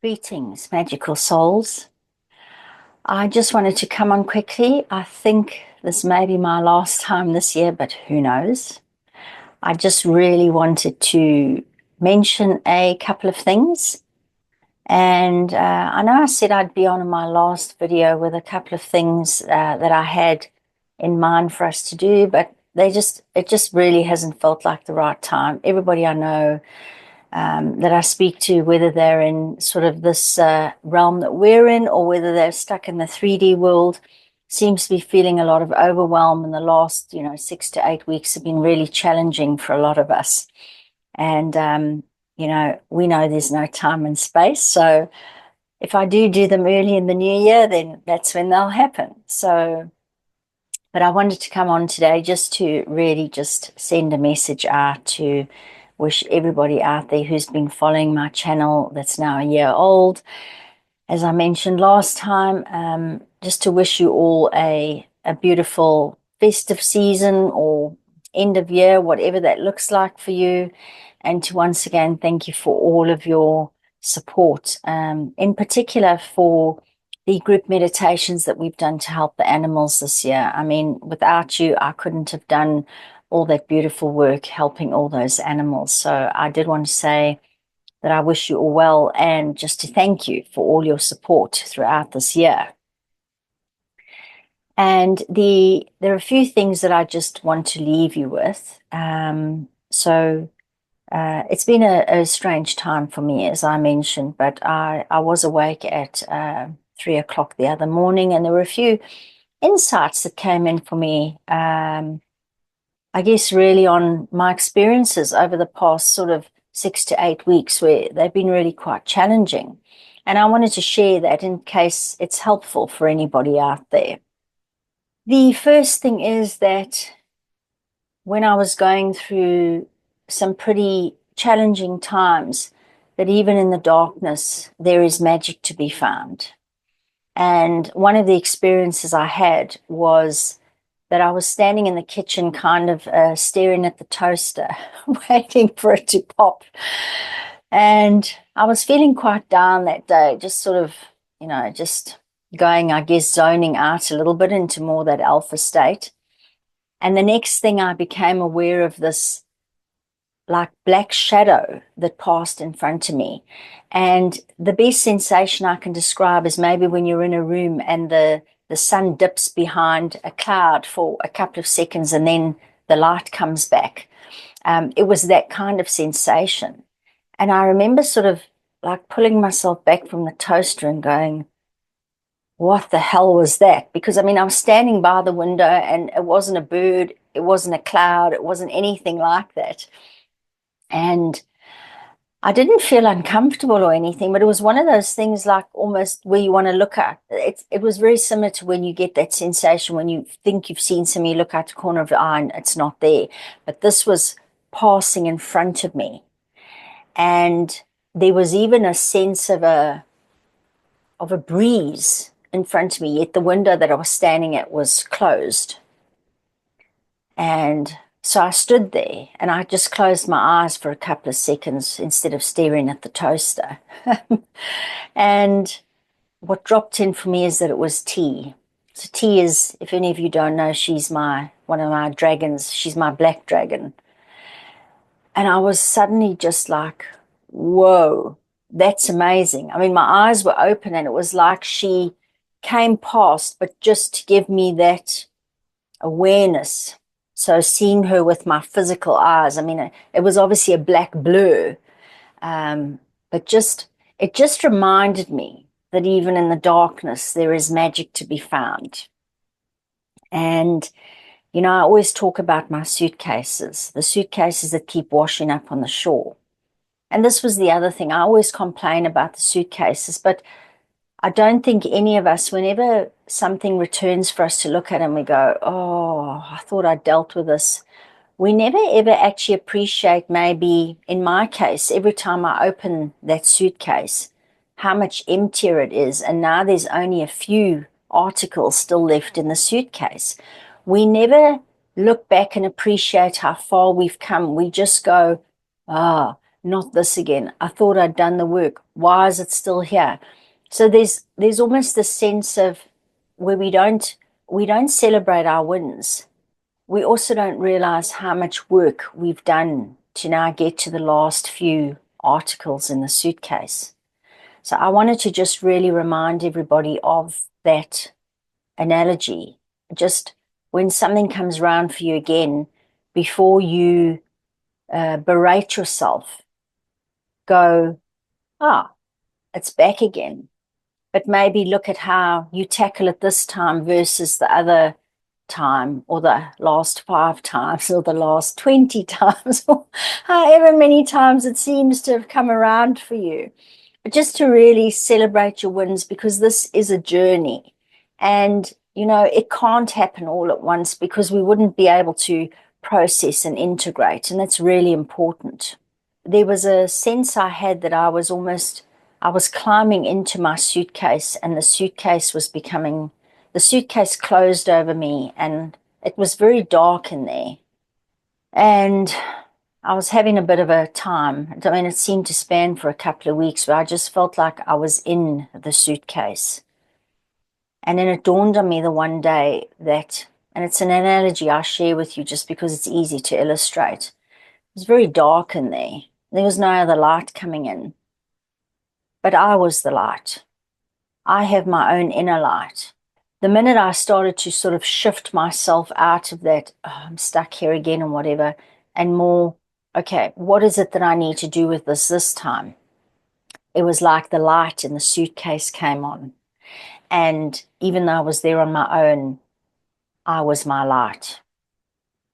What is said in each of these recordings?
Greetings, magical souls. I just wanted to come on quickly. I think this may be my last time this year, but who knows? I just really wanted to mention a couple of things. And I know I said I'd be on in my last video with a couple of things that I had in mind for us to do, but it just really hasn't felt like the right time. Everybody I know that I speak to, whether they're in sort of this realm that we're in or whether they're stuck in the 3D world, seems to be feeling a lot of overwhelm. In the last, 6 to 8 weeks have been really challenging for a lot of us. And, we know there's no time and space. So if I do them early in the new year, then that's when they'll happen. So, but I wanted to come on today just to really just send a message out to wish everybody out there who's been following my channel that's now a year old, as I mentioned last time, just to wish you all a beautiful festive season or end of year, whatever that looks like for you. And to once again, thank you for all of your support, in particular for the group meditations that we've done to help the animals this year. I mean, without you, I couldn't have done all that beautiful work helping all those animals. So I did want to say that I wish you all well and just to thank you for all your support throughout this year. And there are a few things that I just want to leave you with. It's been a strange time for me, as I mentioned, but I was awake at 3 o'clock the other morning, and there were a few insights that came in for me, I guess really on my experiences over the past sort of 6 to 8 weeks, where they've been really quite challenging. And I wanted to share that in case it's helpful for anybody out there. The first thing is that when I was going through some pretty challenging times, that even in the darkness, there is magic to be found. And one of the experiences I had was that I was standing in the kitchen kind of staring at the toaster, waiting for it to pop. And I was feeling quite down that day, just sort of, just going, I guess, zoning out a little bit into more that alpha state. And the next thing I became aware of this like black shadow that passed in front of me. And the best sensation I can describe is maybe when you're in a room and the sun dips behind a cloud for a couple of seconds and then the light comes back. It was that kind of sensation. And I remember sort of like pulling myself back from the toaster and going, what the hell was that? Because I was standing by the window and it wasn't a bird, it wasn't a cloud, it wasn't anything like that. And I didn't feel uncomfortable or anything, but it was one of those things like almost where you want to look at. It was very similar to when you get that sensation when you think you've seen something, you look out the corner of your eye and it's not there. But this was passing in front of me. And there was even a sense of a breeze in front of me, yet the window that I was standing at was closed. And so I stood there and I just closed my eyes for a couple of seconds instead of staring at the toaster. And what dropped in for me is that it was tea. So tea is, if any of you don't know, she's one of my dragons. She's my black dragon. And I was suddenly just like, whoa, that's amazing. My eyes were open and it was like she came past, but just to give me that awareness. So seeing her with my physical eyes, it was obviously a black blur, but it just reminded me that even in the darkness, there is magic to be found. And, I always talk about my suitcases, the suitcases that keep washing up on the shore. And this was the other thing. I always complain about the suitcases, but I don't think any of us, whenever something returns for us to look at and we go, oh, I thought I dealt with this, we never ever actually appreciate, maybe in my case, every time I open that suitcase, how much emptier it is. And now there's only a few articles still left in the suitcase. We never look back and appreciate how far we've come. We just go, ah, not this again. I thought I'd done the work. Why is it still here? So there's almost this sense of where we don't celebrate our wins. We also don't realize how much work we've done to now get to the last few articles in the suitcase. So I wanted to just really remind everybody of that analogy. Just when something comes around for you again, before you berate yourself, go, ah, it's back again. But maybe look at how you tackle it this time versus the other time, or the last 5 times, or the last 20 times, or however many times it seems to have come around for you. But just to really celebrate your wins, because this is a journey. And, it can't happen all at once, because we wouldn't be able to process and integrate. And that's really important. There was a sense I had that I was climbing into my suitcase, and the suitcase closed over me, and it was very dark in there. And I was having a bit of a time. I mean, it seemed to span for a couple of weeks, but I just felt like I was in the suitcase. And then it dawned on me the one day that, and it's an analogy I share with you just because it's easy to illustrate. It was very dark in there. There was no other light coming in. But I was the light. I have my own inner light. The minute I started to sort of shift myself out of that, oh, I'm stuck here again and whatever, and more, okay, what is it that I need to do with this time? It was like the light in the suitcase came on. And even though I was there on my own, I was my light.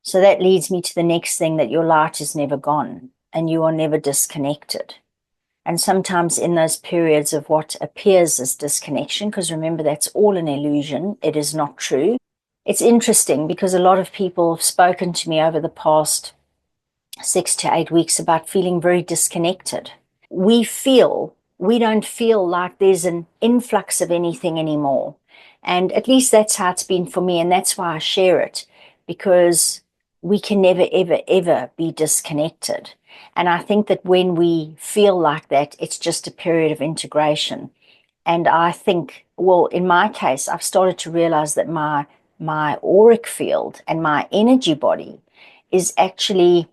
So that leads me to the next thing, that your light is never gone and you are never disconnected. And sometimes in those periods of what appears as disconnection, because remember, that's all an illusion, it is not true. It's interesting because a lot of people have spoken to me over the past 6 to 8 weeks about feeling very disconnected. We don't feel like there's an influx of anything anymore. And at least that's how it's been for me. And that's why I share it, because we can never, ever, ever be disconnected. And I think that when we feel like that, it's just a period of integration. And I think, well, in my case, I've started to realize that my auric field and my energy body is actually,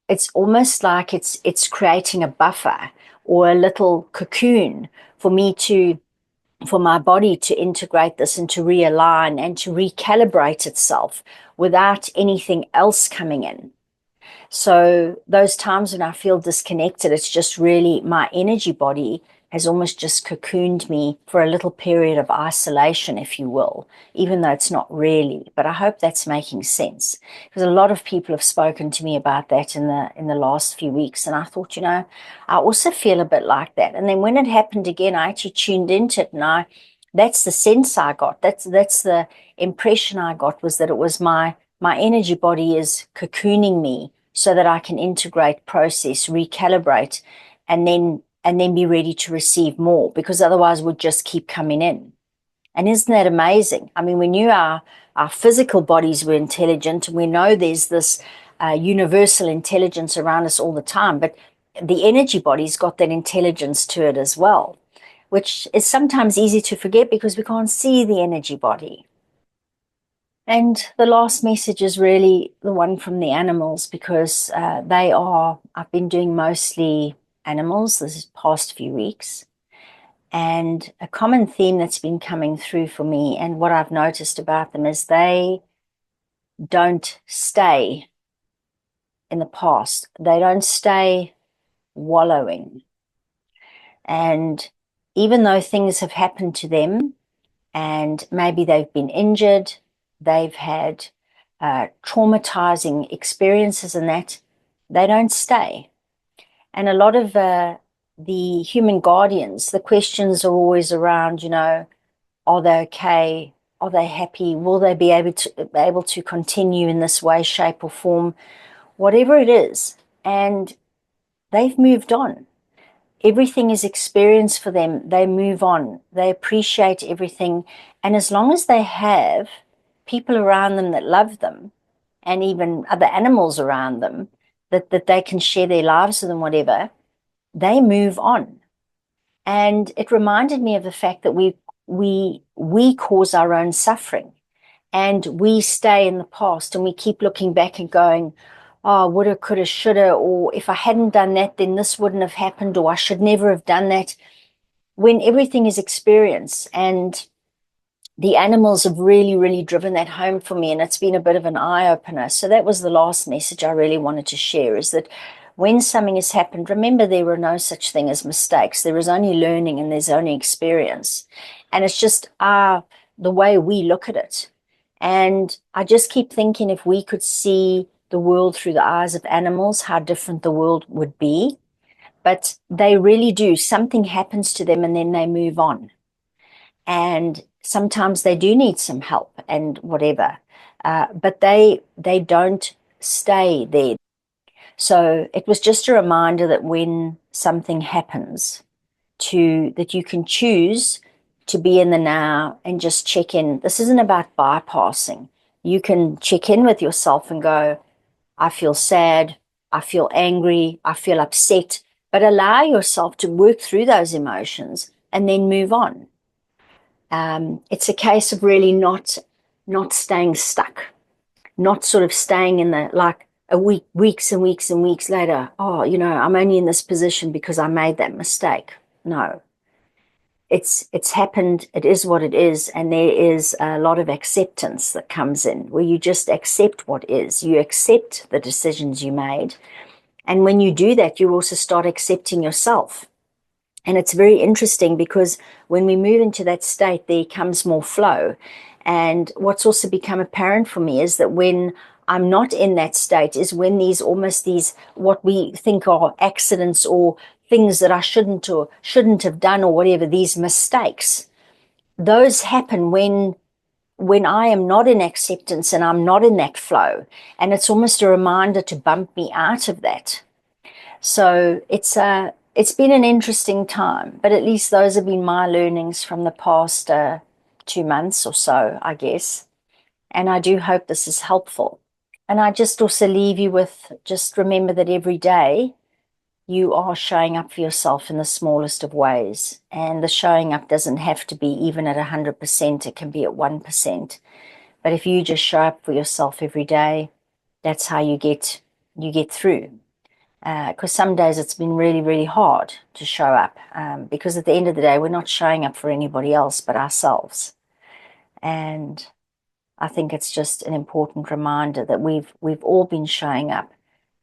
it's almost like it's creating a buffer or a little cocoon for my body to integrate this and to realign and to recalibrate itself without anything else coming in. So those times when I feel disconnected, it's just really my energy body has almost just cocooned me for a little period of isolation, if you will, even though it's not really. But I hope that's making sense, because a lot of people have spoken to me about that in the last few weeks. And I thought, I also feel a bit like that. And then when it happened again, I actually tuned into it, and that's the sense I got. That's the impression I got, was that it was my energy body is cocooning me so that I can integrate, process, recalibrate, and then be ready to receive more, because otherwise we'd just keep coming in. And isn't that amazing? I mean, we knew our physical bodies were intelligent, and we know there's this universal intelligence around us all the time, but the energy body's got that intelligence to it as well, which is sometimes easy to forget because we can't see the energy body. And the last message is really the one from the animals, because I've been doing mostly animals this past few weeks. And a common theme that's been coming through for me, and what I've noticed about them, is they don't stay in the past. They don't stay wallowing. And even though things have happened to them, and maybe they've been injured, they've had traumatizing experiences, and that, they don't stay. And a lot of the human guardians, the questions are always around, are they okay? Are they happy? Will they be able to continue in this way, shape, or form? Whatever it is. And they've moved on. Everything is experience for them. They move on. They appreciate everything. And as long as they have people around them that love them, and even other animals around them, that they can share their lives with and whatever, they move on. And it reminded me of the fact that we cause our own suffering, and we stay in the past and we keep looking back and going, oh, woulda, coulda, shoulda, or if I hadn't done that, then this wouldn't have happened, or I should never have done that. When everything is experience, and the animals have really, really driven that home for me, and it's been a bit of an eye-opener. So that was the last message I really wanted to share, is that when something has happened, remember there are no such thing as mistakes. There is only learning and there's only experience. And it's just the way we look at it. And I just keep thinking, if we could see the world through the eyes of animals, how different the world would be. But they really do. Something happens to them and then they move on. And sometimes they do need some help and whatever, but they don't stay there. So it was just a reminder that when something happens, that you can choose to be in the now and just check in. This isn't about bypassing. You can check in with yourself and go, I feel sad, I feel angry, I feel upset, but allow yourself to work through those emotions and then move on. It's a case of really not staying stuck, not sort of staying in the, like, weeks and weeks and weeks later, oh, I'm only in this position because I made that mistake. No, it's happened. It is what it is. And there is a lot of acceptance that comes in, where you just accept what is. You accept the decisions you made. And when you do that, you also start accepting yourself. And it's very interesting, because when we move into that state, there comes more flow. And what's also become apparent for me is that when I'm not in that state is when these what we think are accidents or things that I shouldn't have done or whatever, these mistakes, those happen when I am not in acceptance and I'm not in that flow. And it's almost a reminder to bump me out of that. So it's been an interesting time, but at least those have been my learnings from the past 2 months or so, I guess. And I do hope this is helpful. And I just also leave you with, just remember that every day you are showing up for yourself in the smallest of ways. And the showing up doesn't have to be even at 100%. It can be at 1%. But if you just show up for yourself every day, that's how you get through. Because some days it's been really, really hard to show up, because at the end of the day, we're not showing up for anybody else but ourselves. And I think it's just an important reminder that we've all been showing up,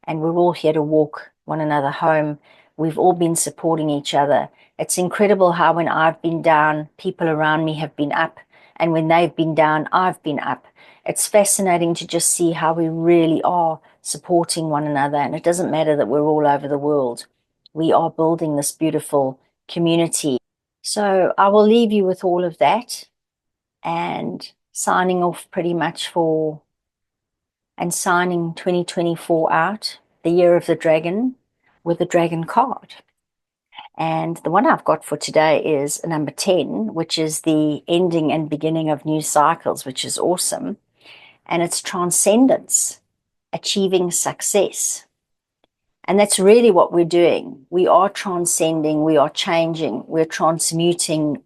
and we're all here to walk one another home. We've all been supporting each other. It's incredible how when I've been down, people around me have been up, and when they've been down, I've been up. It's fascinating to just see how we really are supporting one another. And it doesn't matter that we're all over the world. We are building this beautiful community. So I will leave you with all of that, and signing off pretty much and signing 2024 out, the year of the dragon, with the dragon card. And the one I've got for today is number 10, which is the ending and beginning of new cycles, which is awesome. And it's transcendence, achieving success. And that's really what we're doing. We are transcending, we are changing, we're transmuting,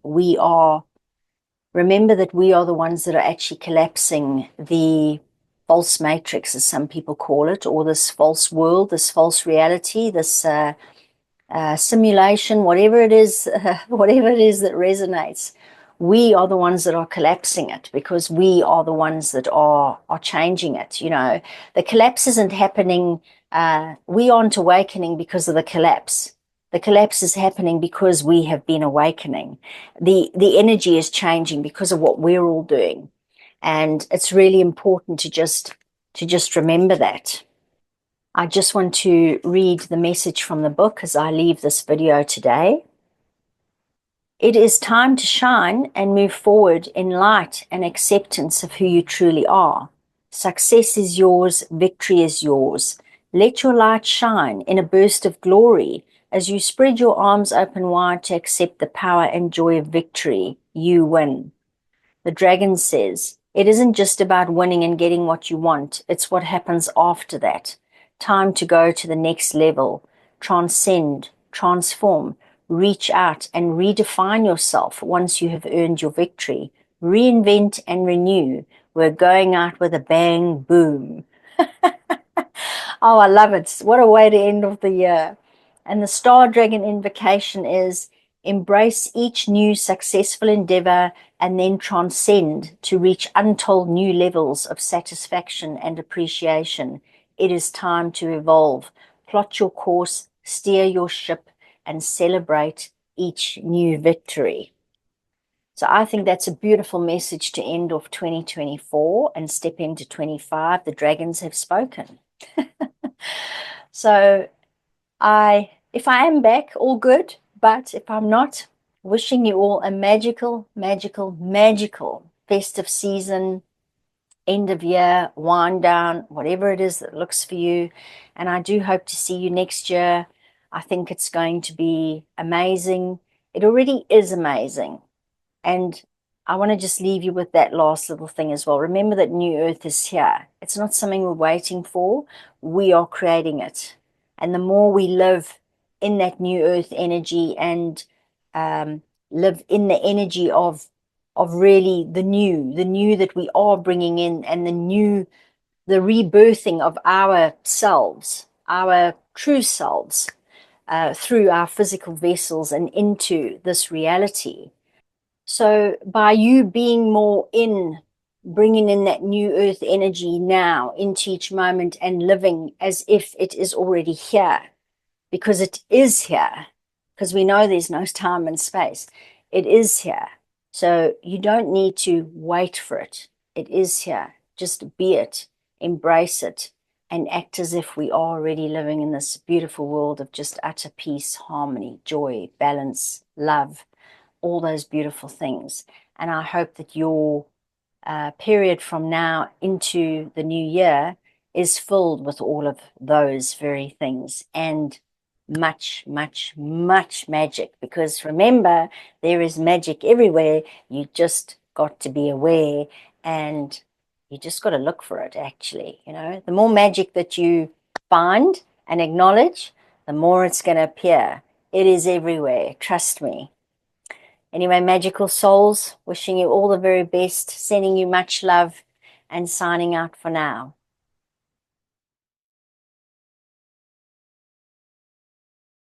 remember that we are the ones that are actually collapsing the false matrix, as some people call it, or this false world, this false reality, this simulation, whatever it is that resonates. We are the ones that are collapsing it, because we are the ones that are changing it. The collapse isn't happening. We aren't awakening because of the collapse. The collapse is happening because we have been awakening. The energy is changing because of what we're all doing. And it's really important to just remember that. I just want to read the message from the book as I leave this video today. It is time to shine and move forward in light and acceptance of who you truly are. Success is yours, victory is yours. Let your light shine in a burst of glory as you spread your arms open wide to accept the power and joy of victory. You win. The dragon says, it isn't just about winning and getting what you want, it's what happens after that. Time to go to the next level, transcend, transform, reach out and redefine yourself once you have earned your victory. Reinvent and renew. We're going out with a bang, boom. Oh, I love it. What a way to end off the year. And the Star Dragon invocation is embrace each new successful endeavor and then transcend to reach untold new levels of satisfaction and appreciation. It is time to evolve. Plot your course, steer your ship, and celebrate each new victory. So I think that's a beautiful message to end off 2024 and step into 25. The dragons have spoken. So if I am back, all good. But if I'm not, wishing you all a magical, magical, magical festive season, end of year, wind down, whatever it is that looks for you. And I do hope to see you next year. I think it's going to be amazing. It already is amazing. And I want to just leave you with that last little thing as well. Remember that New Earth is here. It's not something we're waiting for. We are creating it. And the more we live in that New Earth energy and live in the energy of really the new that we are bringing in, and the rebirthing of ourselves, our true selves, through our physical vessels and into this reality. So by you being more in, bringing in that new earth energy now into each moment and living as if it is already here, because it is here, because we know there's no time and space. It is here. So you don't need to wait for it. It is here. Just be it, embrace it, and act as if we are already living in this beautiful world of just utter peace, harmony, joy, balance, love, all those beautiful things. And I hope that your period from now into the new year is filled with all of those very things and much, much, much magic. Because remember, there is magic everywhere. You just got to be aware, and you just got to look for it, actually. You know, the more magic that you find and acknowledge, the more it's going to appear. It is everywhere. Trust me. Anyway, magical souls, wishing you all the very best, sending you much love, and signing out for now.